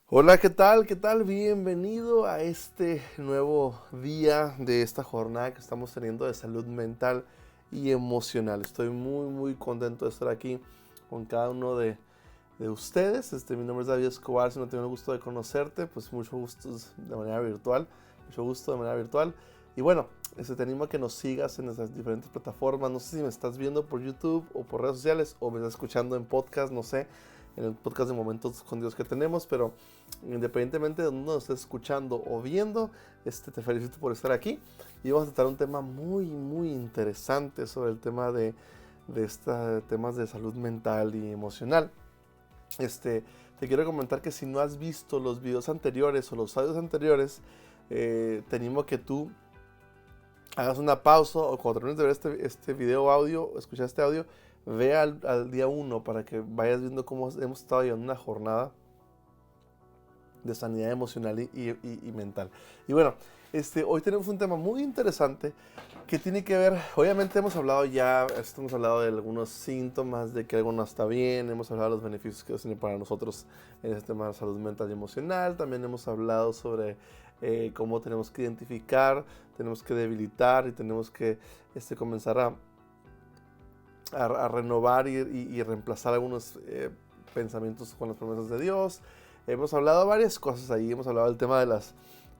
Hola, ¿qué tal? ¿Qué tal? Bienvenido a este nuevo día de esta jornada que estamos teniendo de salud mental y emocional. Estoy muy contento de estar aquí con cada uno de ustedes. Mi nombre es David Escobar. Si no tengo el gusto de conocerte, pues mucho gusto de manera virtual. Mucho gusto de manera virtual. Y bueno, te animo a que nos sigas en nuestras diferentes plataformas. No sé si me estás viendo por YouTube o por redes sociales o me estás escuchando en podcast, no sé, en el podcast de Momentos con Dios que tenemos, pero independientemente de donde nos estés escuchando o viendo, te felicito por estar aquí y vamos a tratar un tema muy interesante sobre el tema de temas de salud mental y emocional. Te quiero comentar que si no has visto los videos anteriores o los audios anteriores, te animo a que tú hagas una pausa o cuando termines de ver este video audio, escuchar este audio, ve al día uno para que vayas viendo cómo hemos estado llevando una jornada de sanidad emocional y mental. Y bueno, hoy tenemos un tema muy interesante que tiene que ver, obviamente hemos hablado ya, hemos hablado de algunos síntomas, de que algo no está bien, hemos hablado de los beneficios que tiene para nosotros en este tema de salud mental y emocional, también hemos hablado sobre cómo tenemos que identificar, tenemos que debilitar y tenemos que comenzar a renovar y reemplazar algunos pensamientos con las promesas de Dios. Hemos hablado de varias cosas ahí, hemos hablado del tema de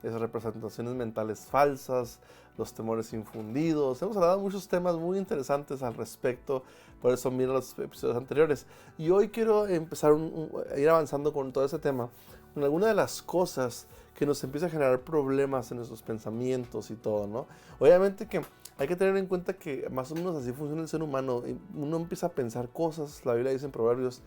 esas representaciones mentales falsas, los temores infundidos, hemos hablado de muchos temas muy interesantes al respecto, por eso mira los episodios anteriores. Y hoy quiero empezar a ir avanzando con todo ese tema, con alguna de las cosas que nos empieza a generar problemas en nuestros pensamientos y todo, ¿no? Obviamente que hay que tener en cuenta que más o menos así funciona el ser humano. Uno empieza a pensar cosas, la Biblia dice en Proverbios,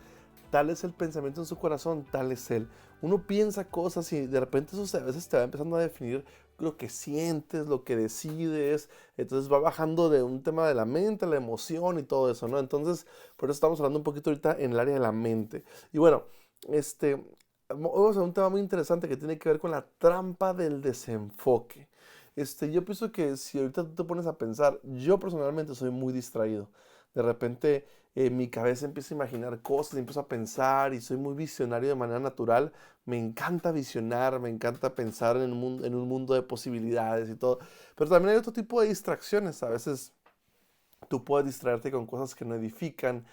tal es el pensamiento en su corazón, tal es él. Uno piensa cosas y de repente eso a veces te va empezando a definir lo que sientes, lo que decides. Entonces va bajando de un tema de la mente, la emoción y todo eso, ¿no? Entonces, por eso estamos hablando un poquito ahorita en el área de la mente. Y bueno, vamos a un tema muy interesante que tiene que ver con la trampa del desenfoque. Yo pienso que si ahorita tú te pones a pensar, yo personalmente soy muy distraído. De repente mi cabeza empieza a imaginar cosas, empiezo a pensar y soy muy visionario de manera natural. Me encanta visionar, me encanta pensar en un mundo de posibilidades y todo. Pero también hay otro tipo de distracciones. A veces tú puedes distraerte con cosas que no edifican.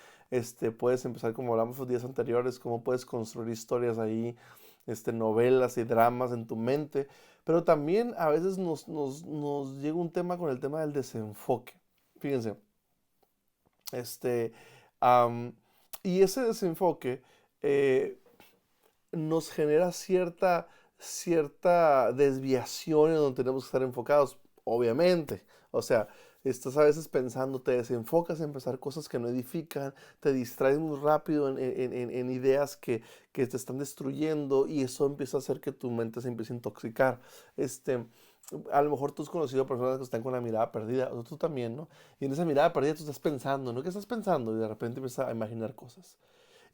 Puedes empezar como hablamos los días anteriores, cómo puedes construir historias ahí, novelas y dramas en tu mente. Pero también a veces nos llega un tema con el tema del desenfoque. Fíjense, este, am, y ese desenfoque eh, nos genera cierta desviación en donde tenemos que estar enfocados, obviamente. O sea, estás a veces pensando, te desenfocas en pensar cosas que no edifican, te distraes muy rápido en ideas que te están destruyendo y eso empieza a hacer que tu mente se empiece a intoxicar. Este, a lo mejor tú has conocido personas que están con la mirada perdida, o tú también, ¿no? Y en esa mirada perdida tú estás pensando, ¿no? ¿Qué estás pensando? Y de repente empiezas a imaginar cosas.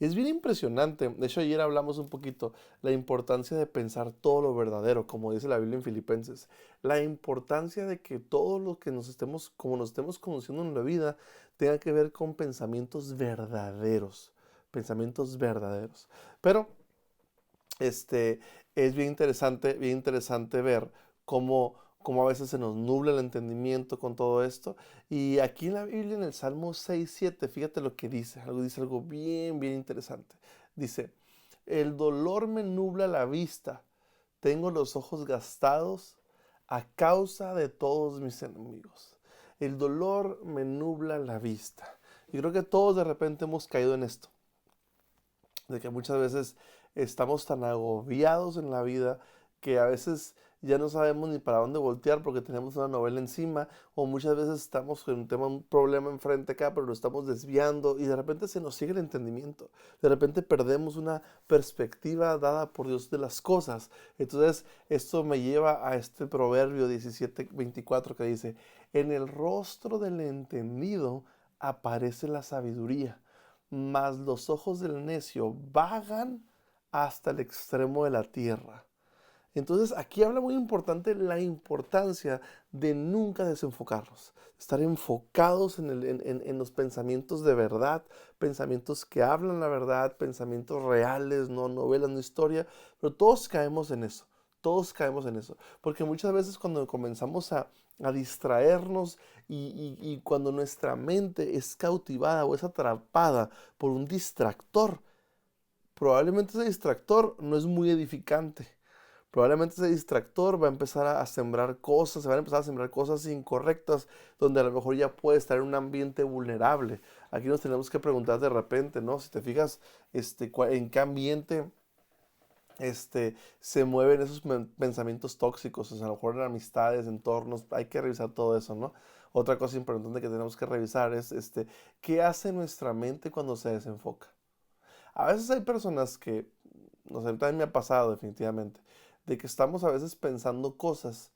Es bien impresionante. De hecho, ayer hablamos un poquito la importancia de pensar todo lo verdadero, como dice la Biblia en Filipenses. La importancia de que todo lo que como nos estemos conociendo en la vida, tenga que ver con pensamientos verdaderos. Pensamientos verdaderos. Pero este, es bien interesante ver cómo a veces se nos nubla el entendimiento con todo esto. Y aquí en la Biblia, en el Salmo 6:7, fíjate lo que dice algo bien interesante. Dice, el dolor me nubla la vista, tengo los ojos gastados a causa de todos mis enemigos. El dolor me nubla la vista. Y creo que todos de repente hemos caído en esto de que muchas veces estamos tan agobiados en la vida que a veces ya no sabemos ni para dónde voltear porque tenemos una novela encima o muchas veces estamos con un problema enfrente acá pero lo estamos desviando y de repente se nos sigue el entendimiento, de repente perdemos una perspectiva dada por Dios de las cosas. Entonces esto me lleva a este proverbio 17:24 que dice, en el rostro del entendido aparece la sabiduría, mas los ojos del necio vagan hasta el extremo de la tierra. Entonces aquí habla muy importante la importancia de nunca desenfocarnos, estar enfocados en los pensamientos de verdad, pensamientos que hablan la verdad, pensamientos reales, no novelas, no historia, pero todos caemos en eso, todos caemos en eso, porque muchas veces cuando comenzamos a distraernos y cuando nuestra mente es cautivada o es atrapada por un distractor, probablemente ese distractor no es muy edificante. Probablemente ese distractor va a empezar a sembrar cosas, se van a empezar a sembrar cosas incorrectas, donde a lo mejor ya puede estar en un ambiente vulnerable. Aquí nos tenemos que preguntar de repente, ¿no? Si te fijas, en qué ambiente se mueven esos pensamientos tóxicos, o sea, a lo mejor en amistades, entornos, hay que revisar todo eso, ¿no? Otra cosa importante que tenemos que revisar es, ¿qué hace nuestra mente cuando se desenfoca? A veces hay personas que, no sé, también me ha pasado definitivamente, de que estamos a veces pensando cosas,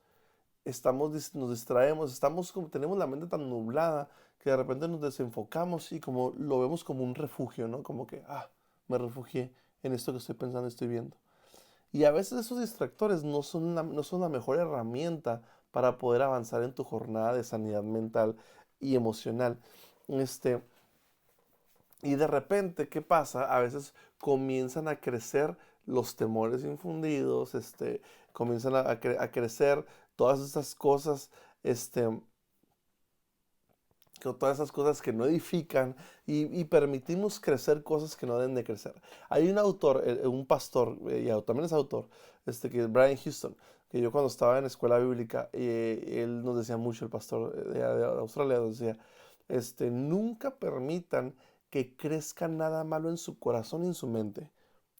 nos distraemos, tenemos la mente tan nublada que de repente nos desenfocamos y como lo vemos como un refugio, ¿no? Como que, me refugié en esto que estoy pensando, estoy viendo. Y a veces esos distractores no son la mejor herramienta para poder avanzar en tu jornada de sanidad mental y emocional. Este, y de repente, ¿qué pasa? A veces comienzan a crecer los temores infundidos, comienzan a crecer todas esas cosas, este, todas esas cosas que no edifican y permitimos crecer cosas que no deben de crecer. Hay un autor, un pastor, y también es autor, que es Brian Houston, que yo cuando estaba en la escuela bíblica, él nos decía mucho, el pastor de Australia, nos decía, nunca permitan que crezca nada malo en su corazón y en su mente.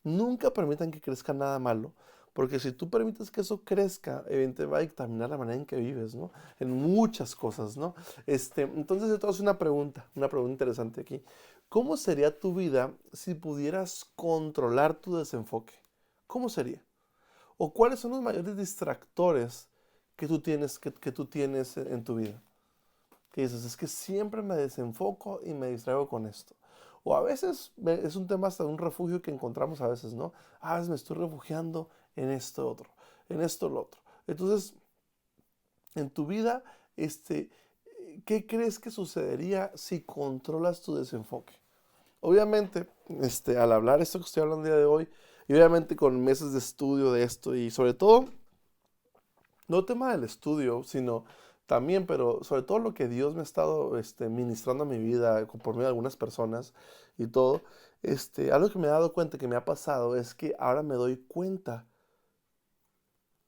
Nunca permitan que crezca nada malo. Porque si tú permites que eso crezca, evidentemente va a dictaminar la manera en que vives, ¿no? En muchas cosas, ¿no? Entonces, yo te hago una pregunta interesante aquí. ¿Cómo sería tu vida si pudieras controlar tu desenfoque? ¿Cómo sería? ¿O cuáles son los mayores distractores que tú tienes en tu vida? Que dices, es que siempre me desenfoco y me distraigo con esto. O a veces es un tema hasta de un refugio que encontramos a veces, ¿no? A veces me estoy refugiando en esto otro, en esto lo otro. Entonces, en tu vida, ¿qué crees que sucedería si controlas tu desenfoque? Obviamente, al hablar esto que estoy hablando el día de hoy, y obviamente con meses de estudio de esto, y sobre todo no tema del estudio, sino también, pero sobre todo lo que Dios me ha estado ministrando a mi vida por medio de algunas personas y todo, algo que me he dado cuenta que me ha pasado es que ahora me doy cuenta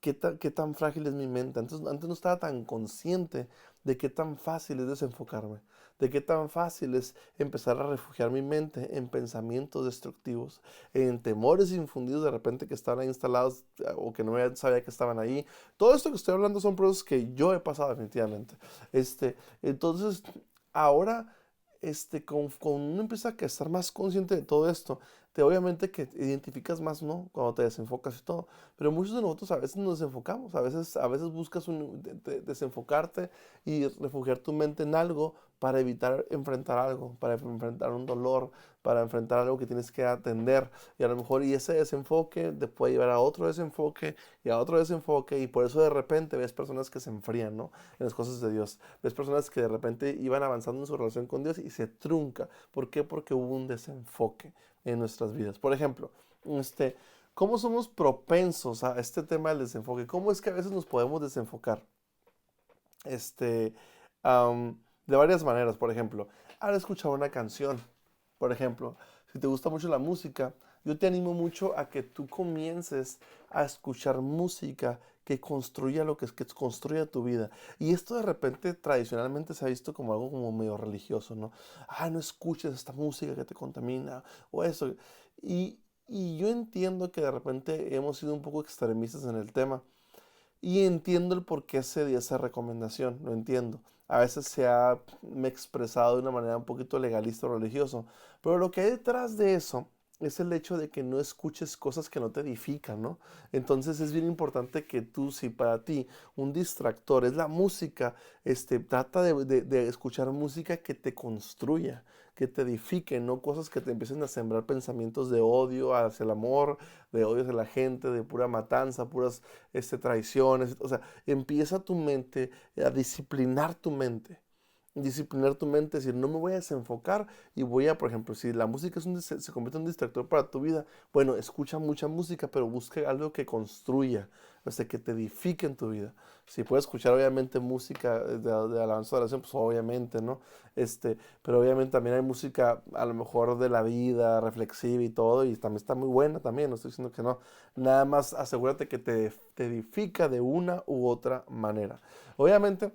qué tan frágil es mi mente. Antes no estaba tan consciente de qué tan fácil es desenfocarme, de qué tan fácil es empezar a refugiar mi mente en pensamientos destructivos, en temores infundidos de repente que estaban ahí instalados o que no sabía que estaban ahí. Todo esto que estoy hablando son procesos que yo he pasado definitivamente. Entonces, ahora con uno empieza a estar más consciente de todo esto, obviamente que identificas más, ¿no? Cuando te desenfocas y todo. Pero muchos de nosotros a veces nos desenfocamos, a veces buscas desenfocarte y refugiar tu mente en algo para evitar enfrentar algo, para enfrentar un dolor, para enfrentar algo que tienes que atender. Y a lo mejor ese desenfoque te puede llevar a otro desenfoque y a otro desenfoque. Y por eso de repente ves personas que se enfrían, ¿no? En las cosas de Dios. Ves personas que de repente iban avanzando en su relación con Dios y se trunca. ¿Por qué? Porque hubo un desenfoque en nuestras vidas. Por ejemplo, ¿cómo somos propensos a este tema del desenfoque? ¿Cómo es que a veces nos podemos desenfocar? Este, de varias maneras, por ejemplo, al escuchar una canción, por ejemplo, si te gusta mucho la música, yo te animo mucho a que tú comiences a escuchar música que construya que construya tu vida. Y esto de repente tradicionalmente se ha visto como algo como medio religioso, ¿no? No escuches esta música que te contamina o eso. Y, y yo entiendo que de repente hemos sido un poco extremistas en el tema. Y entiendo el por qué se dio esa recomendación, lo entiendo. A veces me he expresado de una manera un poquito legalista o religioso, pero lo que hay detrás de eso es el hecho de que no escuches cosas que no te edifican, ¿no? Entonces es bien importante que tú, si para ti un distractor es la música, trata de escuchar música que te construya, que te edifique, no cosas que te empiecen a sembrar pensamientos de odio hacia el amor, de odio hacia la gente, de pura matanza, puras traiciones. O sea, empieza tu mente a disciplinar tu mente. Disciplinar tu mente, decir, no me voy a desenfocar y voy a, por ejemplo, si la música se convierte en un distractor para tu vida, bueno, escucha mucha música, pero busca algo que construya, o sea, que te edifique en tu vida. Si puedes escuchar, obviamente, música de alabanza de oración, pues obviamente, ¿no? Pero obviamente también hay música, a lo mejor, de la vida, reflexiva y todo, y también está muy buena también, no estoy diciendo que no. Nada más asegúrate que te edifica de una u otra manera. Obviamente,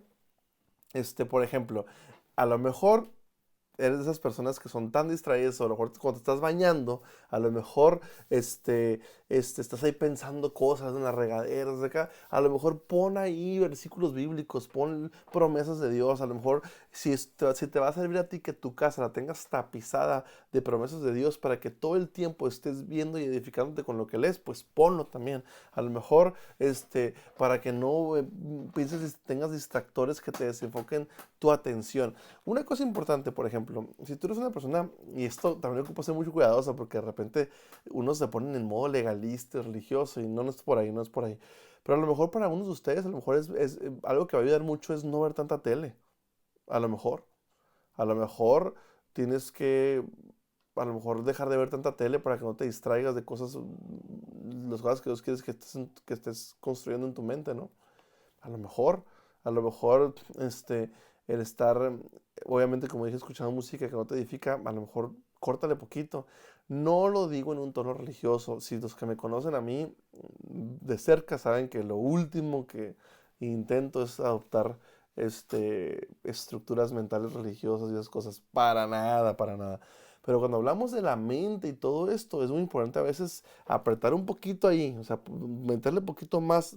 por ejemplo, a lo mejor eres de esas personas que son tan distraídas, o a lo mejor cuando te estás bañando, a lo mejor estás ahí pensando cosas en las regaderas de acá, a lo mejor pon ahí versículos bíblicos, pon promesas de Dios, a lo mejor si te va a servir a ti que tu casa la tengas tapizada de promesas de Dios para que todo el tiempo estés viendo y edificándote con lo que lees, pues ponlo también. A lo mejor para que no pienses, tengas distractores que te desenfoquen tu atención. Una cosa importante, por ejemplo, si tú eres una persona, y esto también ocupa ser muy cuidadoso porque de repente unos se ponen en modo legalista, religioso, y no, no es por ahí, no es por ahí. Pero a lo mejor para algunos de ustedes, a lo mejor algo que va a ayudar mucho es no ver tanta tele. A lo mejor. A lo mejor tienes que, a lo mejor dejar de ver tanta tele para que no te distraigas de cosas, las cosas que Dios quiere que estés construyendo en tu mente, ¿no? A lo mejor, a lo mejor, el estar, obviamente, como dije, escuchando música que no te edifica, a lo mejor córtale poquito. No lo digo en un tono religioso. Si los que me conocen a mí de cerca saben que lo último que intento es adoptar, estructuras mentales religiosas y esas cosas. Para nada, para nada. Pero cuando hablamos de la mente y todo esto, es muy importante a veces apretar un poquito ahí, o sea, meterle un poquito más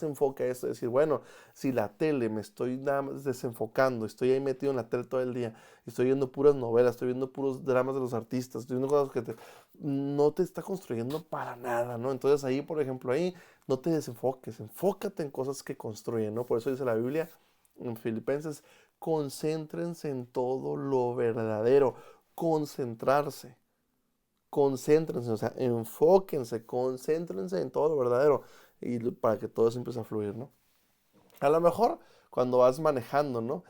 enfoque a eso, decir, bueno, si la tele me estoy nada más desenfocando, estoy ahí metido en la tele todo el día, estoy viendo puras novelas, estoy viendo puros dramas de los artistas, estoy viendo cosas que no te está construyendo para nada, ¿no? Entonces ahí, por ejemplo, ahí no te desenfoques, enfócate en cosas que construyen, ¿no? Por eso dice la Biblia en Filipenses, concéntrense en todo lo verdadero, concentrarse. Concéntrense, o sea, enfóquense, concéntrense en todo lo verdadero y para que todo eso empiece a fluir, ¿no? A lo mejor cuando vas manejando, ¿no?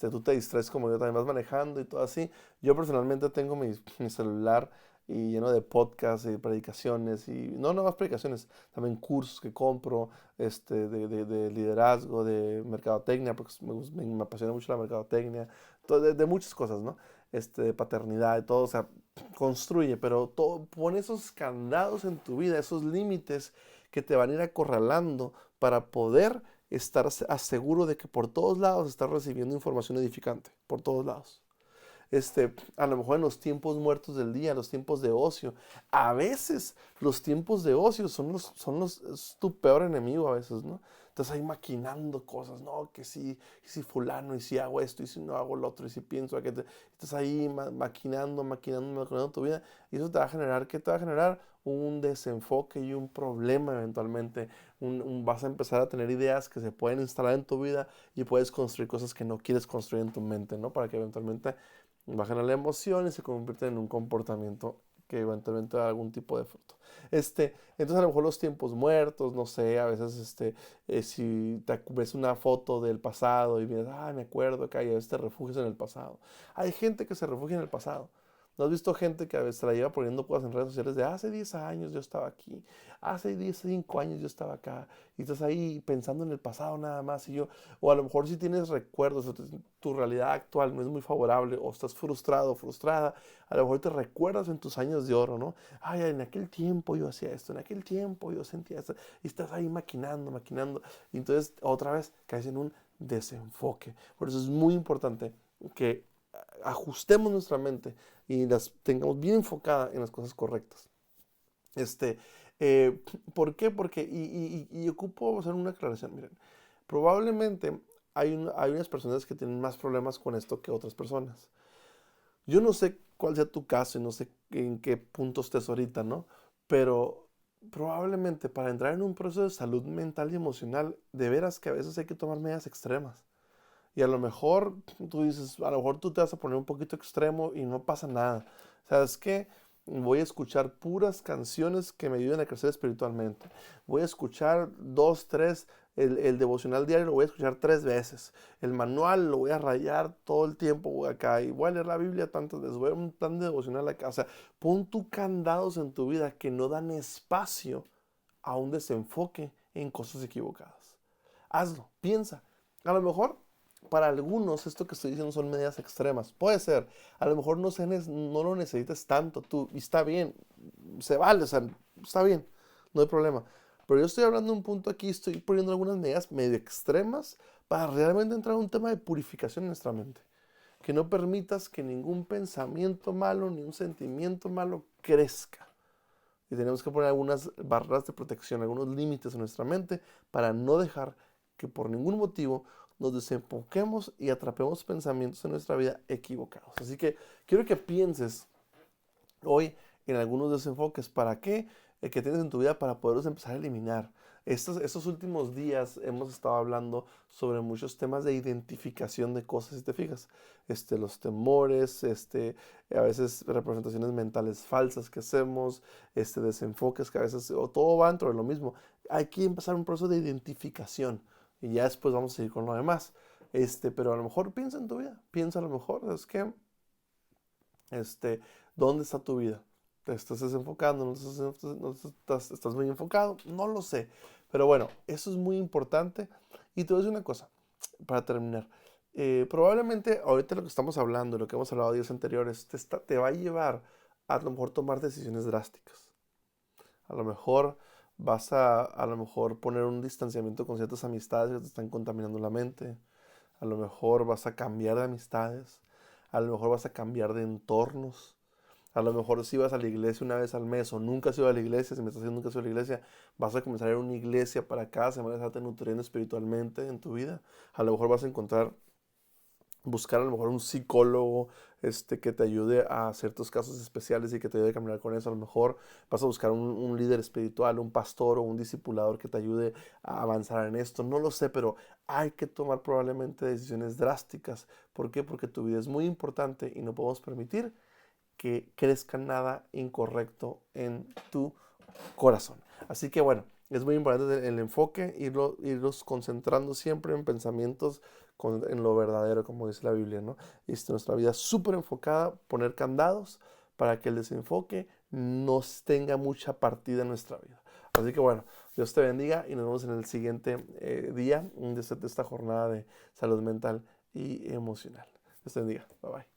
Tú te distraes como yo también vas manejando y todo así. Yo personalmente tengo mi celular y lleno de podcasts y predicaciones y no más predicaciones, también cursos que compro, de liderazgo, de mercadotecnia, porque me apasiona mucho la mercadotecnia, de muchas cosas, ¿no? De paternidad y todo, o sea, construye, pero todo, pone esos candados en tu vida, esos límites que te van a ir acorralando para poder estar seguro de que por todos lados estás recibiendo información edificante, por todos lados. A lo mejor en los tiempos muertos del día, los tiempos de ocio. A veces los tiempos de ocio es tu peor enemigo a veces, ¿no? Estás ahí maquinando cosas, no, que sí, y si fulano, y si hago esto, y si no hago lo otro, y si pienso que estás ahí maquinando tu vida, y eso te va a generar, ¿qué te va a generar? Un desenfoque y un problema eventualmente. Vas a empezar a tener ideas que se pueden instalar en tu vida y puedes construir cosas que no quieres construir en tu mente, ¿no? Para que eventualmente bajan la emoción y se convierten en un comportamiento que eventualmente da algún tipo de fruto. Entonces a lo mejor los tiempos muertos, no sé, a veces si ves una foto del pasado y vienes, me acuerdo que hay a veces te refugias en el pasado. Hay gente que se refugia en el pasado. ¿No has visto gente que a veces se la lleva poniendo cosas en redes sociales de hace 10 años yo estaba aquí, hace 5 años yo estaba acá, y estás ahí pensando en el pasado nada más, o a lo mejor si tienes recuerdos, o tu realidad actual no es muy favorable, o estás frustrado, frustrada, a lo mejor te recuerdas en tus años de oro, ¿no? Ay, en aquel tiempo yo hacía esto, en aquel tiempo yo sentía esto, y estás ahí maquinando, y entonces otra vez caes en un desenfoque. Por eso es muy importante que ajustemos nuestra mente y las tengamos bien enfocada en las cosas correctas. Este, ¿Por qué? Porque, y ocupo hacer una aclaración, miren, probablemente hay unas personas que tienen más problemas con esto que otras personas. Yo no sé cuál sea tu caso y no sé en qué punto estés ahorita, ¿no? Pero probablemente para entrar en un proceso de salud mental y emocional, de veras que a veces hay que tomar medidas extremas. Y a lo mejor tú dices, a lo mejor tú te vas a poner un poquito extremo y no pasa nada. ¿Sabes qué? Voy a escuchar puras canciones que me ayuden a crecer espiritualmente. Voy a escuchar dos, tres, el devocional diario lo voy a escuchar 3 veces. El manual lo voy a rayar todo el tiempo acá. Y voy a leer la Biblia tantas veces. Voy a un plan de devocional acá. O sea, pon tus candados en tu vida que no dan espacio a un desenfoque en cosas equivocadas. Hazlo, piensa. A lo mejor para algunos esto que estoy diciendo son medidas extremas. Puede ser. A lo mejor no lo necesitas tanto tú. Y está bien. Se vale. O sea, está bien. No hay problema. Pero yo estoy hablando de un punto aquí. Estoy poniendo algunas medidas medio extremas para realmente entrar en un tema de purificación en nuestra mente. Que no permitas que ningún pensamiento malo ni un sentimiento malo crezca. Y tenemos que poner algunas barreras de protección, algunos límites en nuestra mente para no dejar que por ningún motivo nos desenfoquemos y atrapemos pensamientos en nuestra vida equivocados. Así que quiero que pienses hoy en algunos desenfoques. ¿Para qué? Que tienes en tu vida para poderlos empezar a eliminar. Estos últimos días hemos estado hablando sobre muchos temas de identificación de cosas, si te fijas. Los temores, a veces representaciones mentales falsas que hacemos, desenfoques que a veces, o todo va dentro de lo mismo. Hay que empezar un proceso de identificación y ya después vamos a seguir con lo demás. Pero a lo mejor piensa en tu vida, piensa a lo mejor, es que este, ¿dónde está tu vida? ¿Te estás desenfocando? ¿Estás muy enfocado? No lo sé. Pero bueno, eso es muy importante. Y te voy a decir una cosa, para terminar. Probablemente ahorita lo que estamos hablando, lo que hemos hablado días anteriores, te va a llevar a lo mejor tomar decisiones drásticas. A lo mejor a lo mejor poner un distanciamiento con ciertas amistades que te están contaminando la mente. A lo mejor vas a cambiar de amistades. A lo mejor vas a cambiar de entornos. A lo mejor si vas a la iglesia una vez al mes o nunca has ido a la iglesia, si me estás diciendo nunca has ido a la iglesia, vas a comenzar a ir a una iglesia para cada semana, estarte nutriendo espiritualmente en tu vida. A lo mejor vas a buscar a lo mejor un psicólogo que te ayude a ciertos casos especiales y que te ayude a caminar con eso. A lo mejor vas a buscar un líder espiritual, un pastor o un discipulador que te ayude a avanzar en esto. No lo sé, pero hay que tomar probablemente decisiones drásticas. ¿Por qué? Porque tu vida es muy importante y no podemos permitir que crezca nada incorrecto en tu corazón. Así que bueno, es muy importante el enfoque, irlos concentrando siempre en pensamientos en lo verdadero, como dice la Biblia, ¿no? Y nuestra vida súper enfocada, poner candados para que el desenfoque no tenga mucha partida en nuestra vida. Así que bueno, Dios te bendiga y nos vemos en el siguiente día de esta jornada de salud mental y emocional. Dios te bendiga. Bye bye.